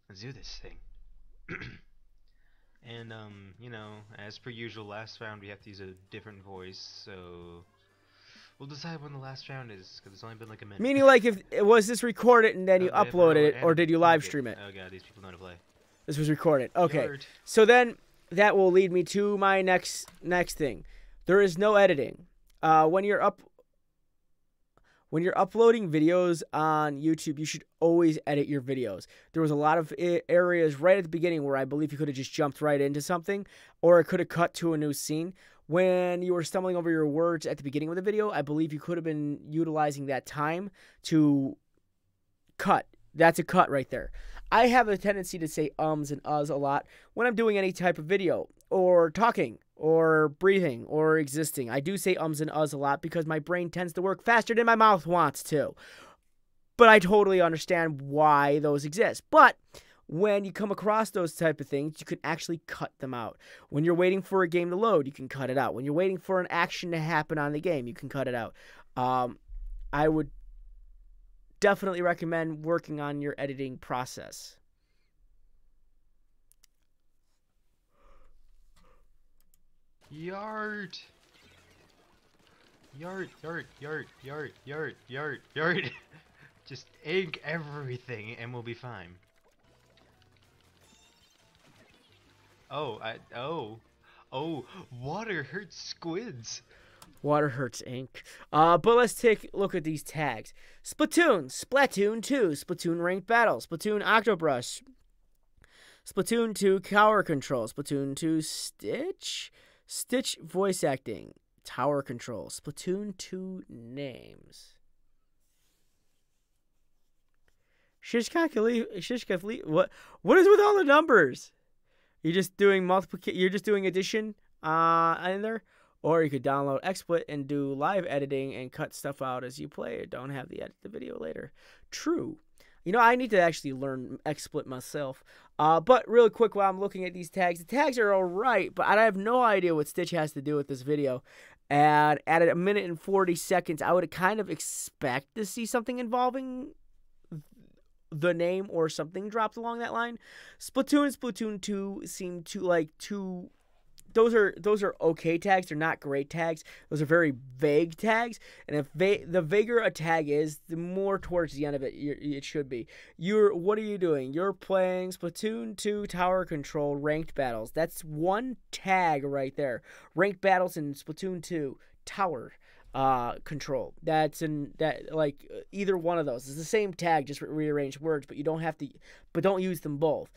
let's do this thing. And, you know, as per usual, last round we have to use a different voice, so we'll decide when the last round is, because it's only been like a minute. Meaning, like, if was this recorded and then you uploaded it, or did you live stream it? Oh god, these people know how to play. This was recorded. Okay, so then that will lead me to my next thing. There is no editing. When you're uploading videos on YouTube, you should always edit your videos. There was a lot of areas right at the beginning where I believe you could have just jumped right into something, or it could have cut to a new scene. When you were stumbling over your words at the beginning of the video, I believe you could have been utilizing that time to cut. That's a cut right there. I have a tendency to say ums and uhs a lot when I'm doing any type of video, or talking, or breathing, or existing. I do say ums and uhs a lot because my brain tends to work faster than my mouth wants to. But I totally understand why those exist. But when you come across those type of things, you can actually cut them out. When you're waiting for a game to load, you can cut it out. When you're waiting for an action to happen on the game, you can cut it out. I would definitely recommend working on your editing process. Yard. Just ink everything and we'll be fine. Oh, water hurts squids. Water hurts ink. But let's take a look at these tags. Splatoon, Splatoon 2, Splatoon ranked battle, Splatoon Octobrush, Splatoon 2 tower control, Splatoon 2 Stitch voice acting, tower control, Splatoon 2 names. Shishka, what is with all the numbers? You're just doing multiplication. You're just doing addition in there. Or you could download XSplit and do live editing and cut stuff out as you play it. Don't have to edit the video later. True. You know, I need to actually learn XSplit myself. But really quick, while I'm looking at these tags, the tags are all right, but I have no idea what Stitch has to do with this video. And at a minute and 40 seconds, I would kind of expect to see something involving the name or something dropped along that line. Splatoon and Splatoon 2 seem to like two... Those are okay tags. They're not great tags. Those are very vague tags. And if the vaguer a tag is, the more towards the end of it it should be. What are you doing? You're playing Splatoon 2 Tower Control Ranked Battles. That's one tag right there. Ranked Battles in Splatoon 2 Tower Control. Like either one of those. It's the same tag, just rearranged words, but you don't have to. But don't use them both.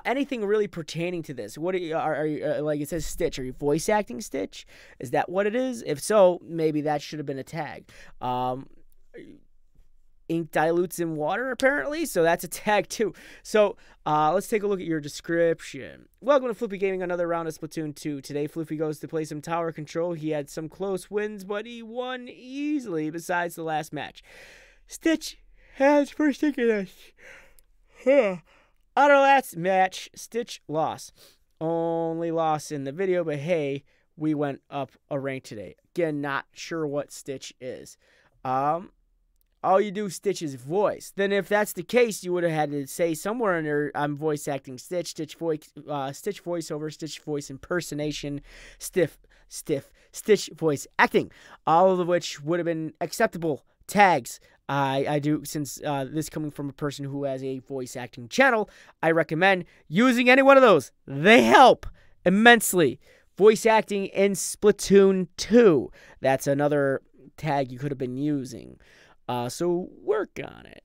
Anything really pertaining to this? What are you, like it says Stitch? Are you voice acting Stitch? Is that what it is? If so, maybe that should have been a tag. Ink dilutes in water, apparently, so that's a tag too. So let's take a look at your description. Welcome to Floofy Gaming, another round of Splatoon 2. Today, Floofy goes to play some tower control. He had some close wins, but he won easily besides the last match. Stitch has forsaken us. On our last match, Stitch lost. Only lost in the video, but hey, we went up a rank today. Again, not sure what Stitch is. All you do Stitch is voice. Then if that's the case, you would have had to say somewhere in there, I'm voice acting Stitch, Stitch voiceover, Stitch voice impersonation, Stitch voice acting. All of which would have been acceptable tags. I do, since this coming from a person who has a voice acting channel, I recommend using any one of those. They help immensely. Voice acting in Splatoon 2. That's another tag you could have been using. So work on it.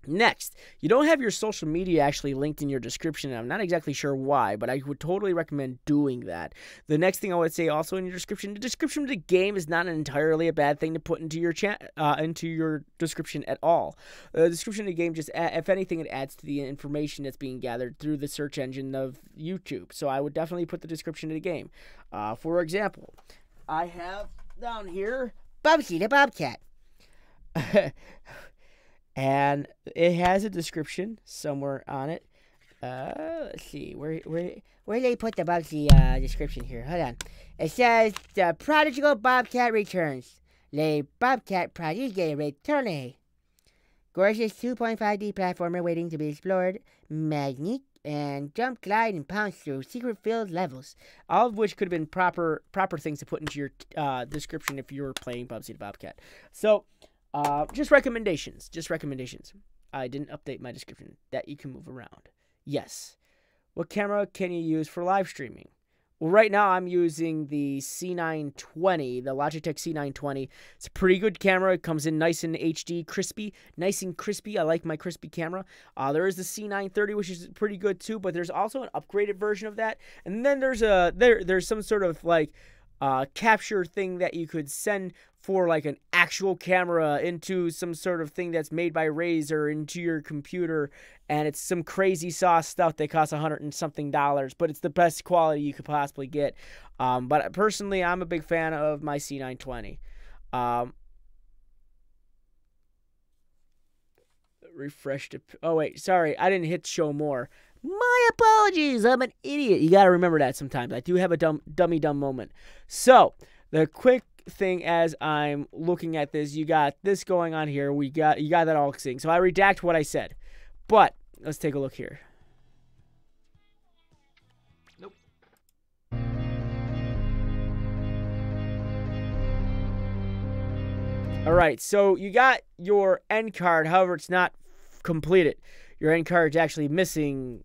Next, you don't have your social media actually linked in your description, and I'm not exactly sure why, but I would totally recommend doing that. The next thing I would say also in your description, the description of the game is not entirely a bad thing to put into your description at all. The description of the game just, if anything, it adds to the information that's being gathered through the search engine of YouTube. So I would definitely put the description of the game. For example, I have down here Bubsy the Bobcat. And it has a description somewhere on it. Let's see. Where they put the Bubsy description here? Hold on. It says, the prodigal Bobcat returns. Le Bobcat prodigue returne. Gorgeous 2.5D platformer waiting to be explored. Magnifique. And jump, glide, and pounce through secret-filled levels. All of which could have been proper things to put into your description if you were playing Bubsy the Bobcat. So, just recommendations. I didn't update my description. That you can move around. Yes. What camera can you use for live streaming? Well, right now I'm using the C920, the Logitech C920. It's a pretty good camera. It comes in nice and HD, crispy. Nice and crispy. I like my crispy camera. There is the C930, which is pretty good too, but there's also an upgraded version of that. And then there's some sort of like capture thing that you could send for like an actual camera into some sort of thing that's made by Razer into your computer, and it's some crazy sauce stuff that costs $100 and something, but it's the best quality you could possibly get. But personally, I'm a big fan of my C920. Refresh to, oh wait, sorry, I didn't hit show more. My apologies, I'm an idiot. You gotta remember that sometimes. I do have a dumb moment. So, the quick thing as I'm looking at this, you got this going on here. You got that all synced. So I redact what I said. But let's take a look here. Nope. Alright, so you got your end card, however it's not completed. Your end card's actually missing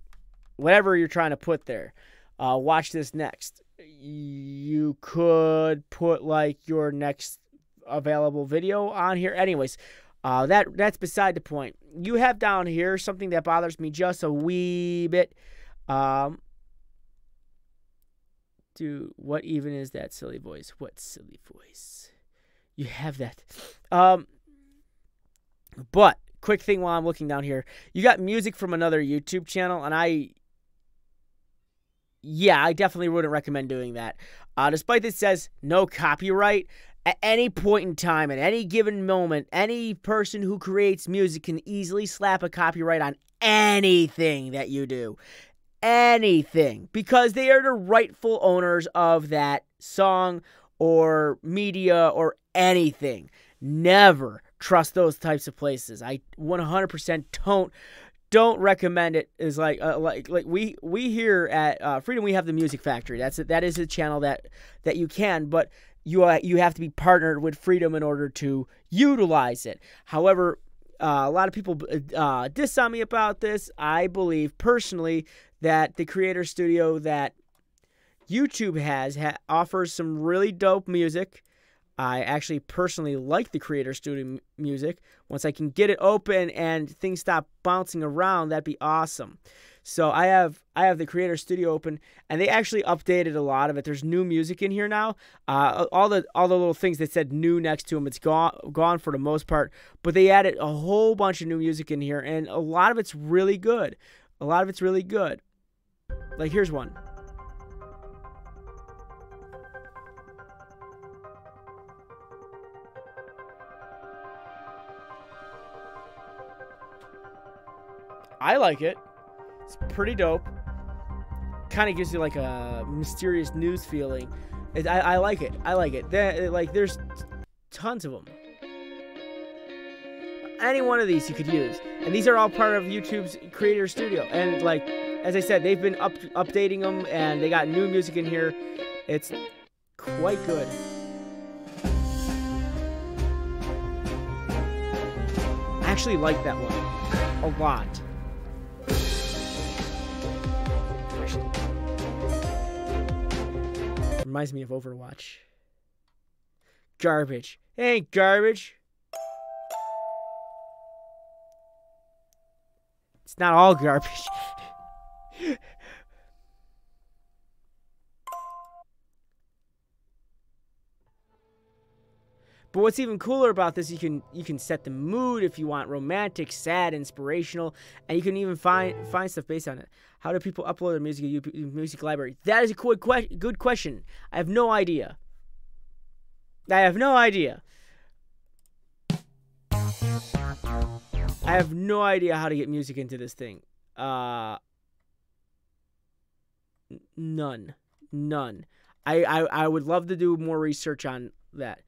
whatever you're trying to put there. Watch this next. You could put like your next available video on here. Anyways, that's beside the point. You have down here something that bothers me just a wee bit. Dude, what even is that silly voice? What silly voice? You have that. But quick thing while I'm looking down here, you got music from another YouTube channel, and I definitely wouldn't recommend doing that. Despite this says no copyright, at any point in time, at any given moment, any person who creates music can easily slap a copyright on anything that you do. Anything. Because they are the rightful owners of that song or media or anything. Never trust those types of places. I 100% don't recommend it. Is like we here at Freedom, we have the Music Factory. That is a channel that you can, but you have to be partnered with Freedom in order to utilize it. However, a lot of people diss on me about this. I believe personally that the creator studio that YouTube has offers some really dope music. I actually personally like the creator studio music. Once I can get it open and things stop bouncing around, that'd be awesome. So I have the creator studio open, and they actually updated a lot of it. There's new music in here now. All the little things that said new next to them, it's gone for the most part. But they added a whole bunch of new music in here, and a lot of it's really good. Like here's one. I like it. It's pretty dope. kind of gives you like a mysterious news feeling. I like it. I like it. There's tons of them. Any one of these you could use, and these are all part of YouTube's Creator Studio. And like, as I said, they've been updating them, and they got new music in here. It's quite good. I actually like that one a lot. Reminds me of Overwatch. Garbage. It ain't garbage. It's not all garbage. But what's even cooler about this, you can set the mood if you want romantic, sad, inspirational, and you can even find stuff based on it. How do people upload their music to music library? That is a good question. I have no idea. I have no idea. I have no idea how to get music into this thing. None. I would love to do more research on that.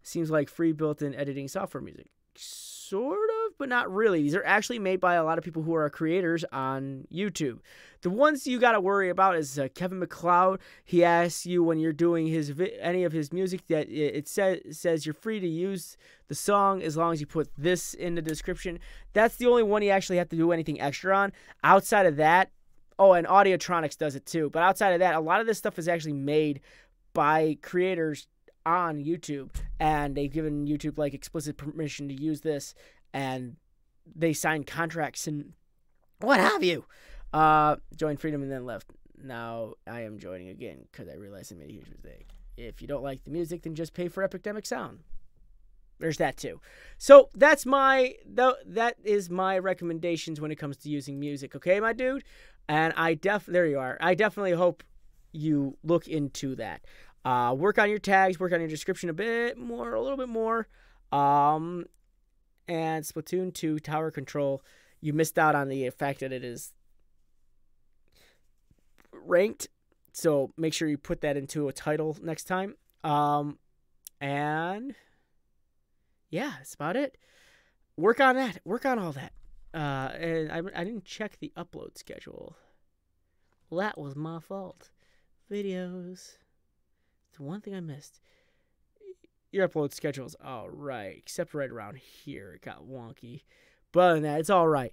Seems like free built-in editing software music. Sort of, but not really. These are actually made by a lot of people who are creators on YouTube. The ones you got to worry about is Kevin MacLeod. He asks you when you're doing any of his music that it says you're free to use the song as long as you put this in the description. That's the only one you actually have to do anything extra on. Outside of that, oh, and Audiotronics does it too. But outside of that, a lot of this stuff is actually made by creators on YouTube, and they've given YouTube like explicit permission to use this, and they signed contracts and what have you. Joined Freedom and then left. Now I am joining again because I realized I made a huge mistake. If you don't like the music, then just pay for Epidemic Sound. There's that too. So that is my recommendations when it comes to using music. Okay, my dude. And there you are. I definitely hope you look into that. Work on your tags, work on your description a little bit more. And Splatoon 2 Tower Control, you missed out on the fact that it is ranked. So make sure you put that into a title next time. And yeah, that's about it. Work on that. Work on all that. And I didn't check the upload schedule. Well, that was my fault. Videos. The one thing I missed. Your upload schedule's all right, except right around here it got wonky. But other than that, it's all right.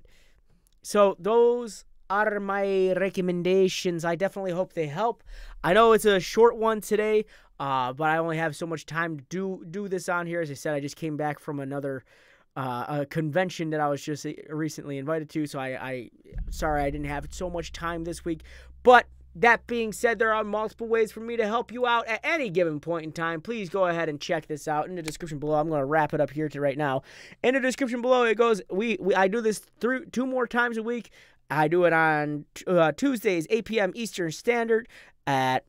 So those are my recommendations. I definitely hope they help. I know it's a short one today, but I only have so much time to do this on here. As I said, I just came back from another a convention that I was just recently invited to, so sorry I didn't have so much time this week. But that being said, there are multiple ways for me to help you out at any given point in time. Please go ahead and check this out in the description below. I'm going to wrap it up here right now. In the description below, it goes, I do this 2 more times a week. I do it on Tuesdays, 8 p.m. Eastern Standard on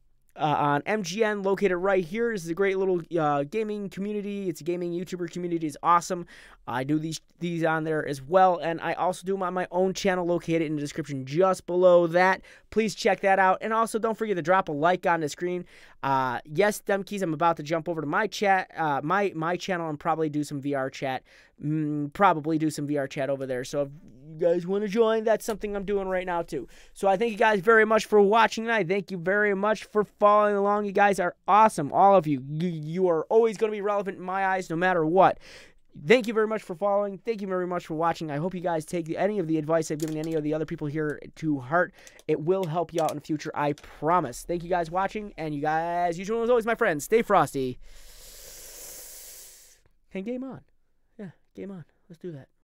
MGN, located right here. This is a great little gaming community. It's a gaming YouTuber community. It's awesome. I do these on there as well, and I also do them on my own channel located in the description just below that. Please check that out, and also don't forget to drop a like on the screen. Yes, Demkeys, I'm about to jump over to my chat, my channel, and probably do some VR chat. Probably do some VR chat over there. So if you guys want to join, that's something I'm doing right now too. So I thank you guys very much for watching, and I thank you very much for following along. You guys are awesome, all of you. You are always going to be relevant in my eyes, no matter what. Thank you very much for following. Thank you very much for watching. I hope you guys take any of the advice I've given any of the other people here to heart. It will help you out in the future, I promise. Thank you guys for watching, and you guys, usual as always, my friends, stay frosty. And game on. Yeah, game on. Let's do that.